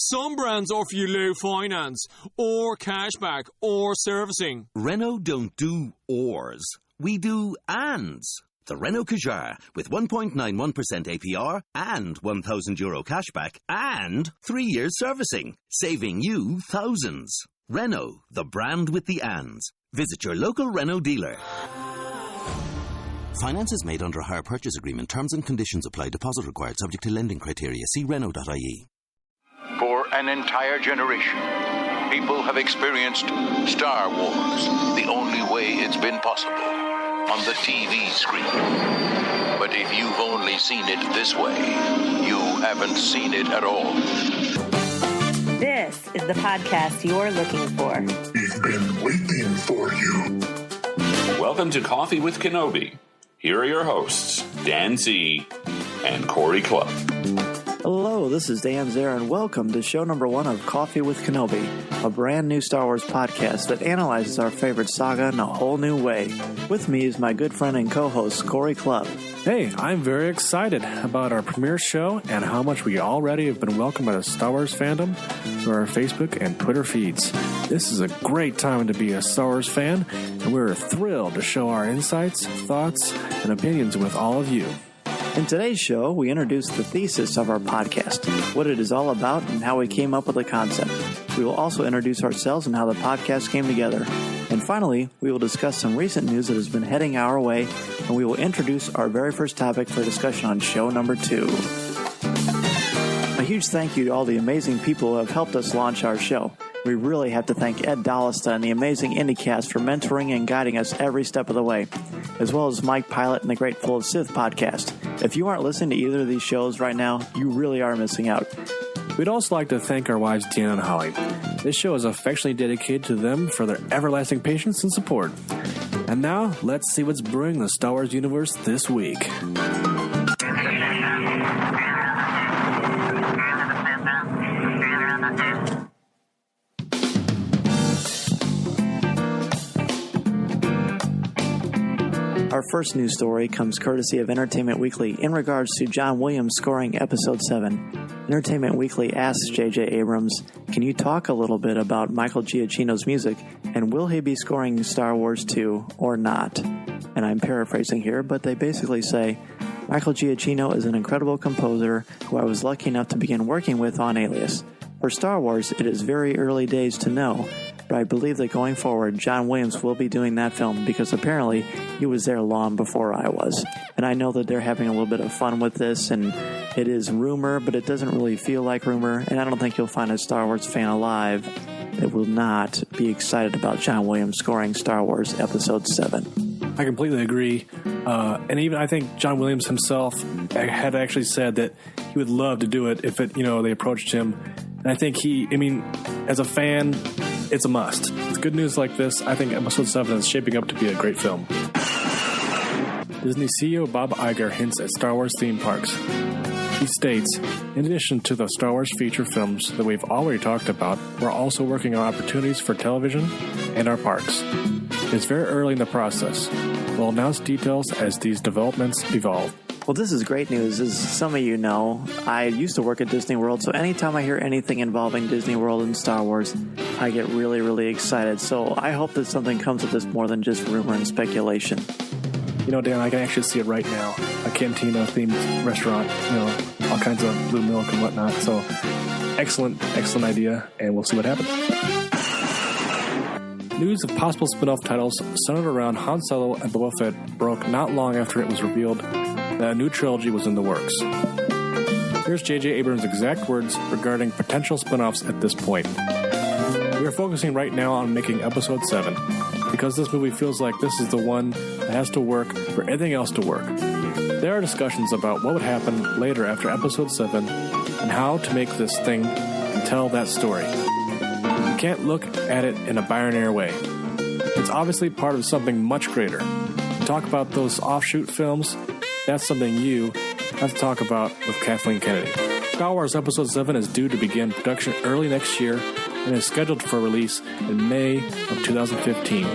Some brands offer you low finance, or cashback, or servicing. Renault don't do ors. We do ands. The Renault Kadjar with 1.91% APR and €1,000 cashback and 3 years servicing, saving you thousands. Renault, the brand with the ands. Visit your local Renault dealer. Finance is made under a hire purchase agreement. Terms and conditions apply. Deposit required. Subject to lending criteria. See Renault.ie. For an entire generation, people have experienced Star Wars the only way it's been possible, on the TV screen. But if you've only seen it this way, you haven't seen it at all. This is the podcast you're looking for. We've been waiting for you. Welcome to Coffee with Kenobi. Here are your hosts, Dan Z. and Corey Clubb. Hello, this is Dan Zehr, and welcome to show number 1 of Coffee with Kenobi, a brand new Star Wars podcast that analyzes our favorite saga in a whole new way. With me is my good friend and co-host, Corey Clubb. Hey, I'm very excited about our premiere show and how much we already have been welcomed as Star Wars fandom through our Facebook and Twitter feeds. This is a great time to be a Star Wars fan, and we're thrilled to show our insights, thoughts, and opinions with all of you. In today's show, we introduce the thesis of our podcast, what it is all about, and how we came up with the concept. We will also introduce ourselves and how the podcast came together. And finally, we will discuss some recent news that has been heading our way, and we will introduce our very first topic for discussion on show number 2. A huge thank you to all the amazing people who have helped us launch our show. We really have to thank Ed Dallista and the amazing IndieCast for mentoring and guiding us every step of the way, as well as Mike Pilot and the Great Full of Sith podcast. If you aren't listening to either of these shows right now, you really are missing out. We'd also like to thank our wives, Deanna and Holly. This show is affectionately dedicated to them for their everlasting patience and support. And now, let's see what's brewing the Star Wars universe this week. Our first news story comes courtesy of Entertainment Weekly in regards to John Williams scoring Episode 7. Entertainment Weekly asks J.J. Abrams, can you talk a little bit about Michael Giacchino's music, and will he be scoring Star Wars 2 or not? And I'm paraphrasing here, but they basically say, Michael Giacchino is an incredible composer who I was lucky enough to begin working with on Alias. For Star Wars, it is very early days to know, but I believe that going forward, John Williams will be doing that film because apparently he was there long before I was. And I know that they're having a little bit of fun with this, and it is rumor, but it doesn't really feel like rumor, and I don't think you'll find a Star Wars fan alive that will not be excited about John Williams scoring Star Wars Episode 7. I completely agree. And even I think John Williams himself had actually said that he would love to do it if they approached him. And I think as a fan, it's a must. With good news like this, I think Episode 7 is shaping up to be a great film. Disney CEO Bob Iger hints at Star Wars theme parks. He states, in addition to the Star Wars feature films that we've already talked about, we're also working on opportunities for television and our parks. It's very early in the process. We'll announce details as these developments evolve. Well, this is great news. As some of you know, I used to work at Disney World, so anytime I hear anything involving Disney World and Star Wars, I get really, really excited. So I hope that something comes of this more than just rumor and speculation. Dan, I can actually see it right now. A cantina-themed restaurant, all kinds of blue milk and whatnot. So excellent idea, and we'll see what happens. News of possible spin-off titles centered around Han Solo and Boba Fett broke not long after it was revealed that a new trilogy was in the works. Here's J.J. Abrams' exact words regarding potential spin-offs at this point. We are focusing right now on making Episode 7, because this movie feels like this is the one that has to work for everything else to work. There are discussions about what would happen later after Episode 7 and how to make this thing and tell that story. You can't look at it in a binary way. It's obviously part of something much greater. To talk about those offshoot films, that's something you have to talk about with Kathleen Kennedy. Star Wars Episode 7 is due to begin production early next year and is scheduled for release in May of 2015.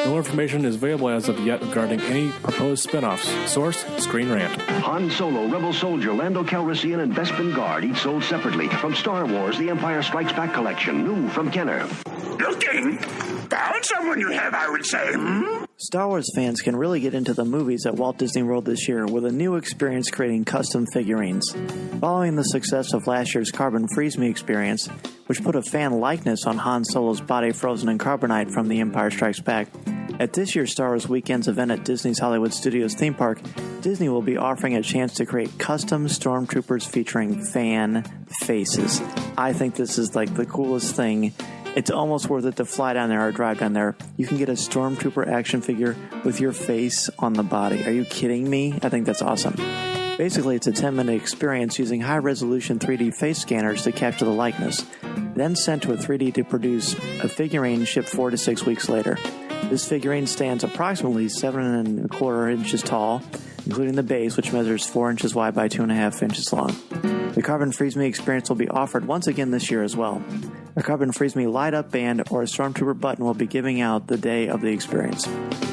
No information is available as of yet regarding any proposed spin-offs. Source, Screen Rant. Han Solo, Rebel Soldier, Lando Calrissian, and Bespin Guard, each sold separately. From Star Wars, The Empire Strikes Back Collection. New from Kenner. Looking? Found someone you have, I would say, Star Wars fans can really get into the movies at Walt Disney World this year with a new experience creating custom figurines. Following the success of last year's Carbon Freeze Me experience, which put a fan likeness on Han Solo's body frozen in carbonite from The Empire Strikes Back, at this year's Star Wars Weekends event at Disney's Hollywood Studios theme park, Disney will be offering a chance to create custom stormtroopers featuring fan faces. I think this is like the coolest thing. It's almost worth it to fly down there or drive down there. You can get a stormtrooper action figure with your face on the body. Are you kidding me? I think that's awesome. Basically, it's a 10-minute experience using high-resolution 3D face scanners to capture the likeness, then sent to a 3D to produce a figurine shipped 4 to 6 weeks later. This figurine stands approximately 7 1/4 inches tall, including the base, which measures 4 inches wide by 2.5 inches long. The Carbon Freeze Me experience will be offered once again this year as well. A Carbon Freeze Me light-up band or a Stormtrooper button will be giving out the day of the experience.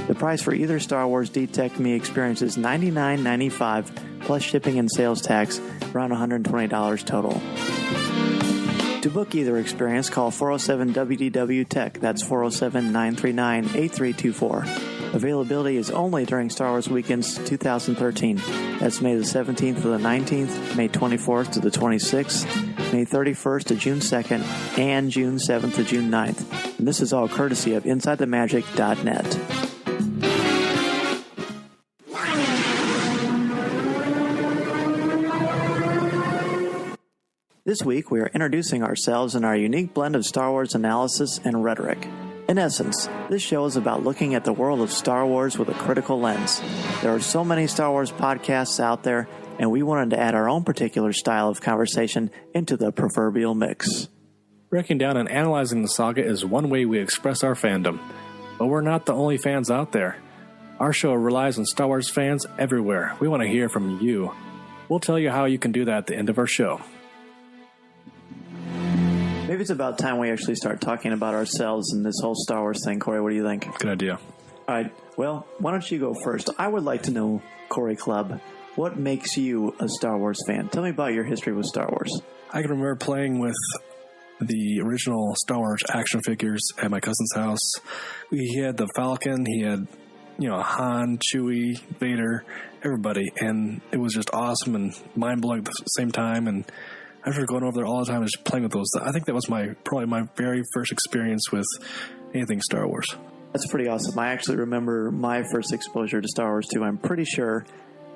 The price for either Star Wars Detect Me experience is $99.95 plus shipping and sales tax, around $120 total. To book either experience, call 407-WDW-TECH. That's 407-939-8324. Availability is only during Star Wars Weekends 2013. That's May the 17th to the 19th, May 24th to the 26th, May 31st to June 2nd, and June 7th to June 9th. And this is all courtesy of InsideTheMagic.net. This week, we are introducing ourselves in our unique blend of Star Wars analysis and rhetoric. In essence, this show is about looking at the world of Star Wars with a critical lens. There are so many Star Wars podcasts out there, and we wanted to add our own particular style of conversation into the proverbial mix. Breaking down and analyzing the saga is one way we express our fandom. But we're not the only fans out there. Our show relies on Star Wars fans everywhere. We want to hear from you. We'll tell you how you can do that at the end of our show. Maybe it's about time we actually start talking about ourselves and this whole Star Wars thing. Corey, what do you think? Good idea. All right. Well, why don't you go first? I would like to know, Corey Clubb, what makes you a Star Wars fan? Tell me about your history with Star Wars. I can remember playing with the original Star Wars action figures at my cousin's house. He had the Falcon. He had, Han, Chewie, Vader, everybody. And it was just awesome and mind-blowing at the same time. And I remember going over there all the time and just playing with those. I think that was probably my very first experience with anything Star Wars. That's pretty awesome. I actually remember my first exposure to Star Wars, too. I'm pretty sure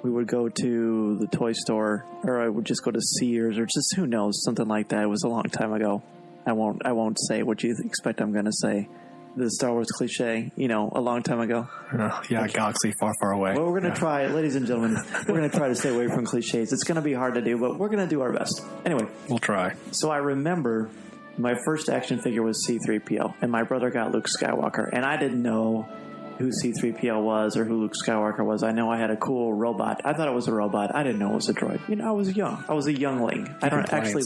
we would go to the toy store, or I would just go to Sears, or just who knows, something like that. It was a long time ago. I won't say what you expect I'm going to say. The Star Wars cliche, a long time ago. Yeah, galaxy far, far away. Well, we're going to try, ladies and gentlemen, we're going to try to stay away from cliches. It's going to be hard to do, but we're going to do our best. Anyway. We'll try. So I remember my first action figure was C-3PO, and my brother got Luke Skywalker, and I didn't know who C-3PO was or who Luke Skywalker was. I know I had a cool robot. I thought it was a robot. I didn't know it was a droid. I was young. I was a youngling. I don't actually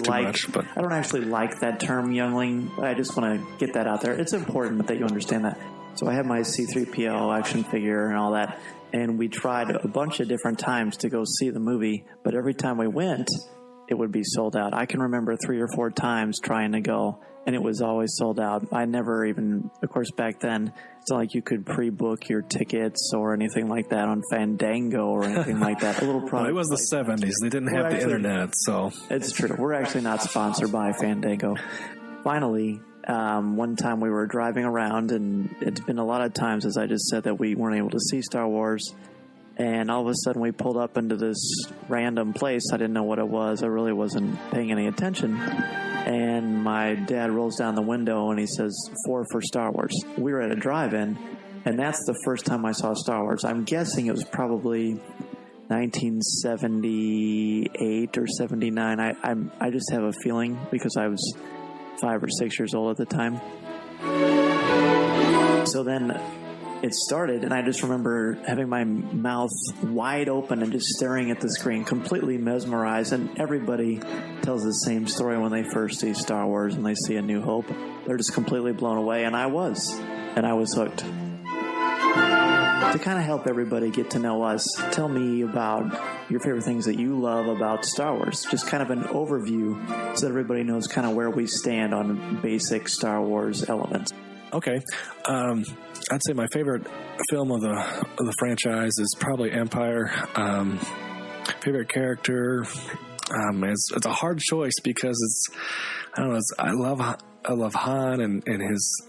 like that term youngling. I just want to get that out there. It's important that you understand that. So I had my C-3PO action figure and all that, and we tried a bunch of different times to go see the movie, but every time we went, it would be sold out. I can remember 3 or 4 times trying to go, and it was always sold out. I never even, of course, back then, it's not like you could pre-book your tickets or anything like that on Fandango or anything like that. A little product. Well, it was the 70s. They didn't have the internet, so. It's true. We're actually not sponsored by Fandango. Finally, one time we were driving around, and it's been a lot of times, as I just said, that we weren't able to see Star Wars. And all of a sudden we pulled up into this random place. I didn't know what it was. I really wasn't paying any attention. And my dad rolls down the window and he says, 4 for Star Wars. We were at a drive-in, and that's the first time I saw Star Wars. I'm guessing it was probably 1978 or 79. I just have a feeling because I was 5 or 6 years old at the time. So then it started, and I just remember having my mouth wide open and just staring at the screen, completely mesmerized. And everybody tells the same story when they first see Star Wars and they see A New Hope. They're just completely blown away, and I was hooked. To kind of help everybody get to know us, tell me about your favorite things that you love about Star Wars. Just kind of an overview so that everybody knows kind of where we stand on basic Star Wars elements. Okay. I'd say my favorite film of the franchise is probably Empire. Favorite character, it's a hard choice because I love Han and his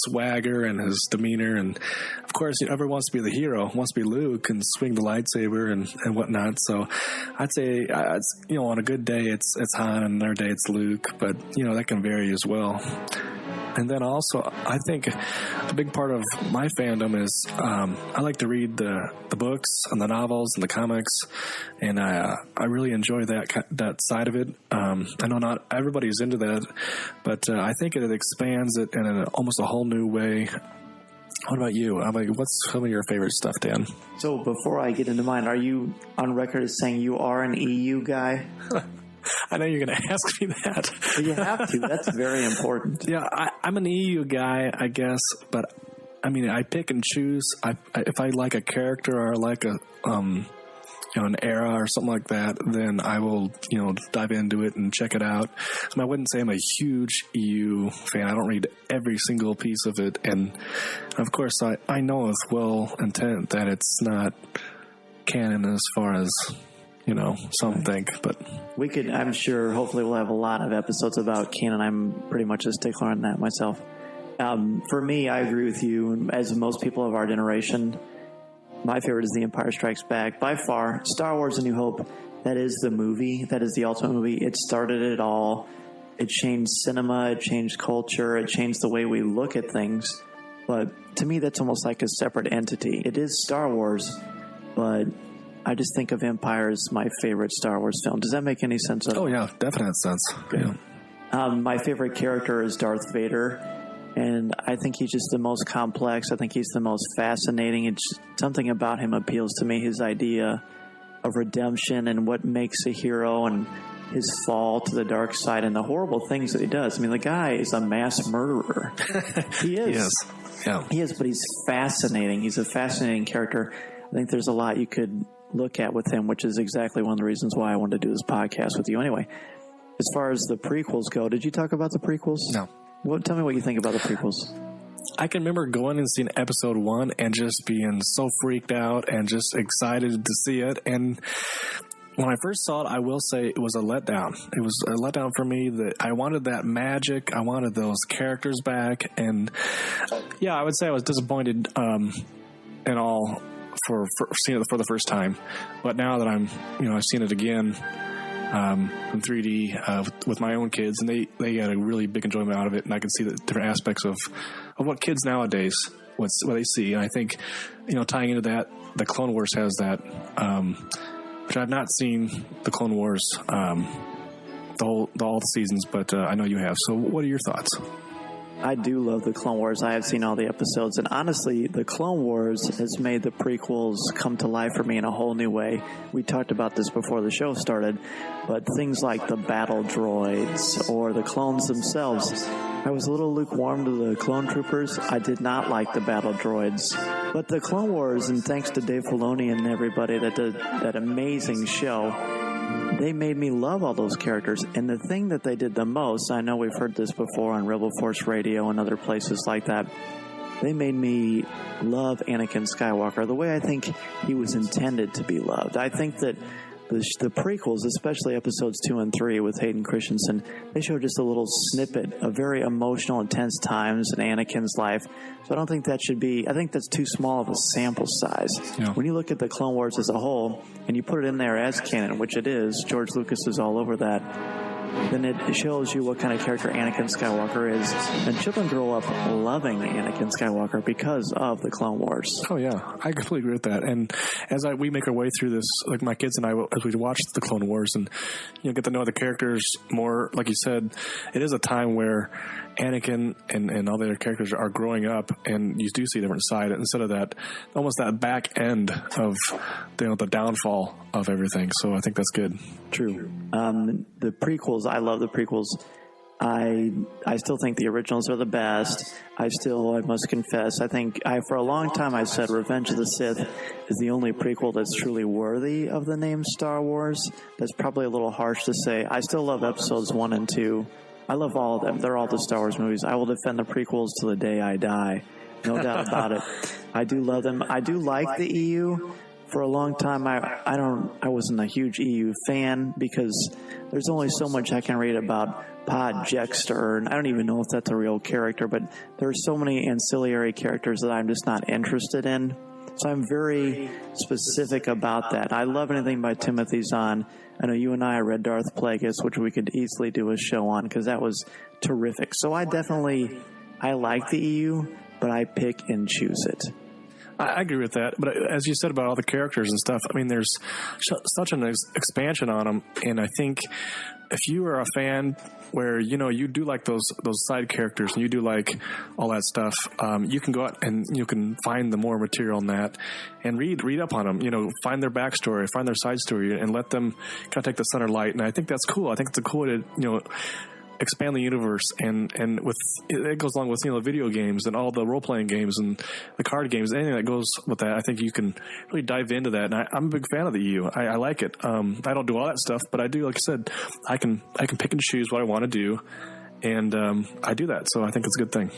swagger and his demeanor, and of course everyone wants to be the hero, wants to be Luke and swing the lightsaber and whatnot. So I'd say on a good day it's Han, and another day it's Luke, but that can vary as well. And then also, I think a big part of my fandom is I like to read the books and the novels and the comics, and I really enjoy that side of it. I know not everybody's into that, but I think it expands it in almost a whole new way. What about you? What's some of your favorite stuff, Dan? So before I get into mine, are you on record as saying you are an EU guy? I know you're going to ask me that. You have to. That's very important. Yeah, I'm an EU guy, I guess, but I mean, I pick and choose. If I like a character or I like an era or something like that, then I will, dive into it and check it out. I wouldn't say I'm a huge EU fan. I don't read every single piece of it, and of course, I know with well intent that it's not canon as far as some think, but we could, I'm sure, hopefully we'll have a lot of episodes about canon. I'm pretty much a stickler on that myself. For me, I agree with you. As most people of our generation, my favorite is The Empire Strikes Back. By far, Star Wars A New Hope, that is the movie. That is the ultimate movie. It started it all. It changed cinema. It changed culture. It changed the way we look at things. But to me, that's almost like a separate entity. It is Star Wars, but I just think of Empire as my favorite Star Wars film. Does that make any sense? Oh, yeah, definite sense. Good. Yeah. My favorite character is Darth Vader, and I think he's just the most complex. I think he's the most fascinating. It's something about him appeals to me, his idea of redemption and what makes a hero and his fall to the dark side and the horrible things that he does. I mean, the guy is a mass murderer. He is. He is. Yeah. He is, but he's fascinating. He's a fascinating character. I think there's a lot you could look at with him, which is exactly one of the reasons why I wanted to do this podcast with you. Anyway, as far as the prequels go, did you talk about the prequels? No. Well, tell me what you think about the prequels. I can remember going and seeing episode 1 and just being so freaked out and just excited to see it. And when I first saw it, I will say it was a letdown. It was a letdown for me that I wanted that magic. I wanted those characters back. And yeah, I would say I was disappointed in all for seeing it for the first time. But now that I've seen it again in 3D with my own kids, and they had a really big enjoyment out of it, and I can see the different aspects of what kids nowadays, what they see. And I think, tying into that, the Clone Wars has that, which I've not seen the Clone Wars, all the seasons, but I know you have. So what are your thoughts? I do love the Clone Wars. I have seen all the episodes, and honestly, the Clone Wars has made the prequels come to life for me in a whole new way. We talked about this before the show started, but things like the battle droids or the clones themselves, I was a little lukewarm to the clone troopers. I did not like the battle droids. But the Clone Wars, and thanks to Dave Filoni and everybody that did that amazing show, they made me love all those characters. And the thing that they did the most, I know we've heard this before on Rebel Force Radio and other places like that, they made me love Anakin Skywalker the way I think he was intended to be loved. I think that the prequels, especially episodes 2 and 3 with Hayden Christensen, they show just a little snippet of very emotional, intense times in Anakin's life. So I don't think that should be, I think that's too small of a sample size. Yeah. When you look at the Clone Wars as a whole, and you put it in there as canon, which it is, George Lucas is all over that, then it shows you what kind of character Anakin Skywalker is. And children grow up loving Anakin Skywalker because of the Clone Wars. Oh, yeah. I completely agree with that. And as we make our way through this, like my kids and I, as we watch the Clone Wars and get to know the characters more, like you said, it is a time where Anakin and all the other characters are growing up, and you do see a different side instead of that, almost that back end of the downfall of everything. So I think that's good. True. The prequels, I love the prequels. I still think the originals are the best. I must confess, for a long time I said Revenge of the Sith is the only prequel that's truly worthy of the name Star Wars. That's probably a little harsh to say. I still love episodes 1 and 2. I love all of them. They're all the Star Wars movies. I will defend the prequels till the day I die. No doubt about it. I do love them. I do like the EU. For a long time, I wasn't a huge EU fan because there's only so much I can read about Pod Jexter, and I don't even know if that's a real character, but there are so many ancillary characters that I'm just not interested in. So I'm very specific about that. I love anything by Timothy Zahn. I know you and I read Darth Plagueis, which we could easily do a show on because that was terrific. So I like the EU, but I pick and choose it. I agree with that. But as you said about all the characters and stuff, I mean, there's such an expansion on them. And I think if you are a fan where, you do like those side characters and you do like all that stuff, you can go out and you can find the more material in that and read up on them, find their backstory, find their side story and let them kind of take the center light. And I think that's cool. I think it's a cool way to, expand the universe and with it goes along with the video games and all the role-playing games and the card games, anything that goes with that. I think you can really dive into that, and I'm a big fan of the EU. I like it. I don't do all that stuff, but I do, like I said, I can pick and choose what I want to do, and I do that, so I think it's a good thing.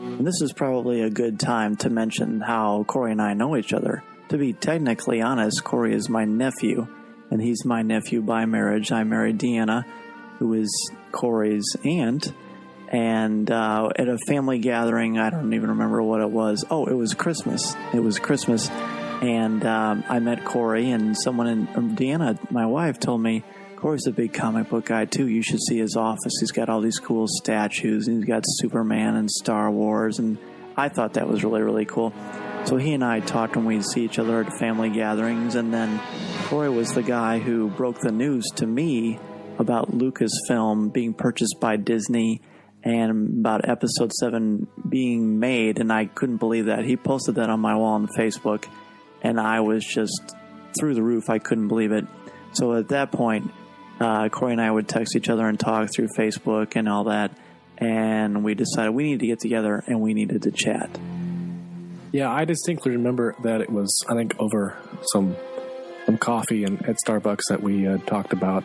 And this is probably a good time to mention how Corey and I know each other. To be technically honest, Corey is my nephew, and he's my nephew by marriage. I married Deanna, who is Corey's aunt, and at a family gathering, I don't even remember what it was. Oh, it was Christmas. And I met Corey, and someone Deanna, my wife, told me, Corey's a big comic book guy, too. You should see his office. He's got all these cool statues, and he's got Superman and Star Wars, and I thought that was really, really cool. So he and I talked when we'd see each other at family gatherings, and then Corey was the guy who broke the news to me about Lucasfilm being purchased by Disney and about Episode 7 being made, and I couldn't believe that. He posted that on my wall on Facebook, and I was just through the roof. I couldn't believe it. So at that point, Corey and I would text each other and talk through Facebook and all that, and we decided we needed to get together and we needed to chat. Yeah, I distinctly remember that it was, I think, over some coffee and at Starbucks that we talked about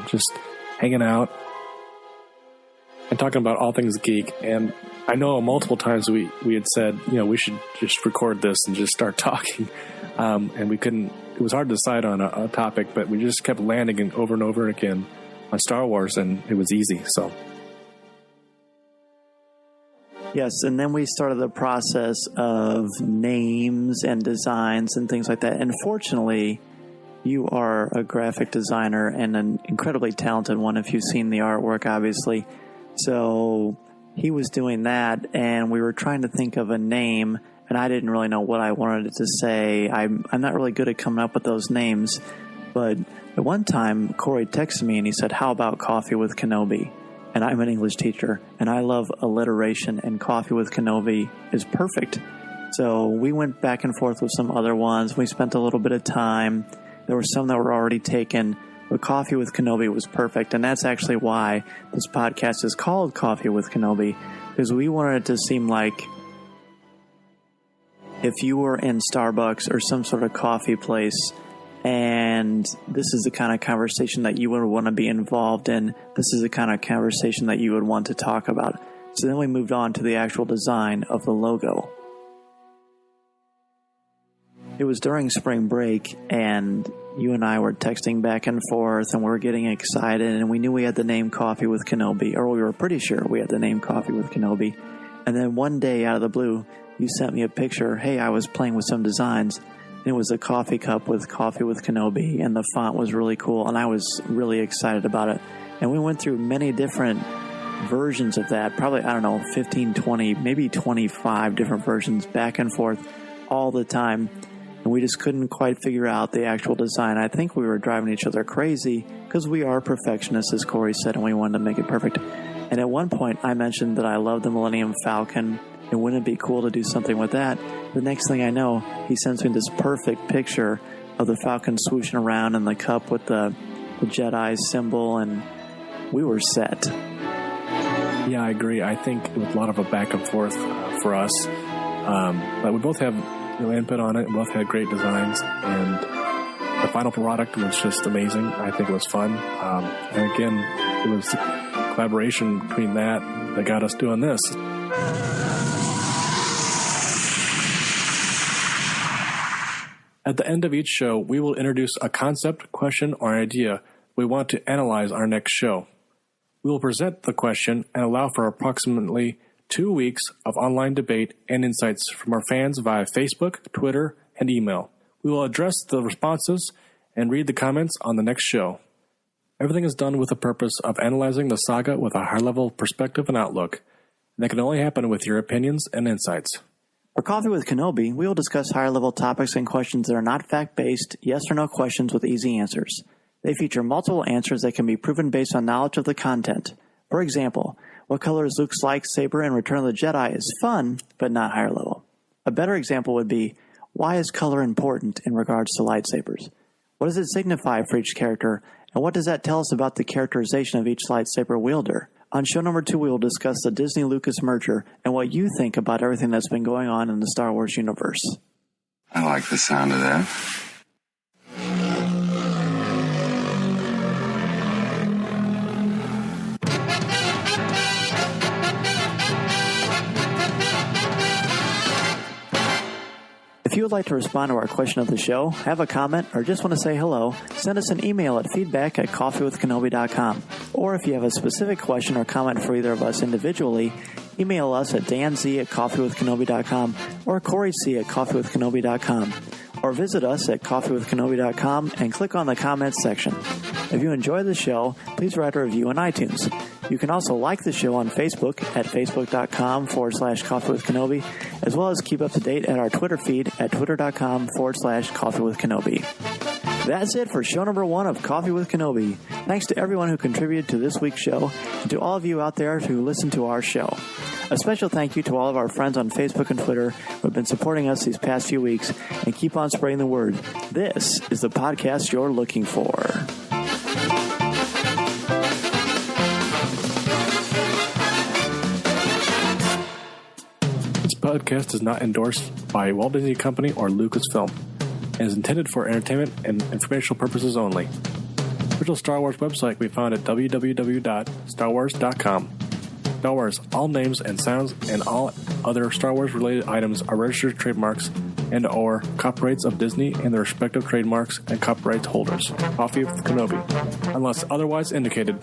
just hanging out and talking about all things geek. And I know multiple times we had said, we should just record this and just start talking. And we couldn't, it was hard to decide on a topic, but we just kept landing over and over again on Star Wars, and it was easy. So. Yes, and then we started the process of names and designs and things like that. And fortunately, you are a graphic designer and an incredibly talented one if you've seen the artwork, obviously. So he was doing that, and we were trying to think of a name, and I didn't really know what I wanted it to say. I'm not really good at coming up with those names. But at one time, Corey texted me, and he said, how about Coffee with Kenobi? And I'm an English teacher, and I love alliteration, and Coffee with Kenobi is perfect. So we went back and forth with some other ones. We spent a little bit of time. There were some that were already taken, but Coffee with Kenobi was perfect, and that's actually why this podcast is called Coffee with Kenobi, because we wanted it to seem like if you were in Starbucks or some sort of coffee place, and this is the kind of conversation that you would want to be involved in, this is the kind of conversation that you would want to talk about. So then we moved on to the actual design of the logo. It was during spring break, and you and I were texting back and forth, and we were getting excited, and we knew we had the name Coffee with Kenobi, or we were pretty sure we had the name Coffee with Kenobi. And then one day, out of the blue, you sent me a picture. Hey, I was playing with some designs. It was a coffee cup with Coffee with Kenobi, and the font was really cool, and I was really excited about it. And we went through many different versions of that, probably, 15, 20, maybe 25 different versions, back and forth all the time. And we just couldn't quite figure out the actual design. I think we were driving each other crazy because we are perfectionists, as Corey said, and we wanted to make it perfect. And at one point, I mentioned that I love the Millennium Falcon, and wouldn't it be cool to do something with that? The next thing I know, he sends me this perfect picture of the Falcon swooshing around in the cup with the Jedi symbol, and we were set. Yeah, I agree. I think it was a lot of a back and forth for us. But we both have input on it. We both had great designs, and the final product was just amazing. I think it was fun. And again, it was collaboration between that got us doing this. At the end of each show, we will introduce a concept, question, or idea we want to analyze our next show. We will present the question and allow for approximately 2 weeks of online debate and insights from our fans via Facebook, Twitter, and email. We will address the responses and read the comments on the next show. Everything is done with the purpose of analyzing the saga with a high-level perspective and outlook. And that can only happen with your opinions and insights. For Coffee with Kenobi, we will discuss higher-level topics and questions that are not fact-based, yes or no questions with easy answers. They feature multiple answers that can be proven based on knowledge of the content. For example, what color is Luke's lightsaber in Return of the Jedi is fun, but not higher level. A better example would be, why is color important in regards to lightsabers? What does it signify for each character, and what does that tell us about the characterization of each lightsaber wielder? On show number 2, we will discuss the Disney-Lucas merger and what you think about everything that's been going on in the Star Wars universe. I like the sound of that. If you would like to respond to our question of the show, have a comment, or just want to say hello, send us an email at feedback@coffeewithkenobi.com. Or if you have a specific question or comment for either of us individually, email us at danz@coffeewithkenobi.com or coryc@coffeewithkenobi.com. Or visit us at coffeewithkenobi.com and click on the comments section. If you enjoy the show, please write a review on iTunes. You can also like the show on Facebook at facebook.com/coffeewithkenobi, as well as keep up to date at our Twitter feed at twitter.com/coffeewithkenobi. That's it for show number 1 of Coffee with Kenobi. Thanks to everyone who contributed to this week's show, and to all of you out there who listen to our show. A special thank you to all of our friends on Facebook and Twitter who have been supporting us these past few weeks, and keep on spreading the word. This is the podcast you're looking for. This podcast is not endorsed by Walt Disney Company or Lucasfilm, and is intended for entertainment and informational purposes only. The original Star Wars website can be found at www.starwars.com. Star Wars, all names and sounds and all other Star Wars related items are registered trademarks and or copyrights of Disney and their respective trademarks and copyright holders. Coffee with Kenobi, unless otherwise indicated.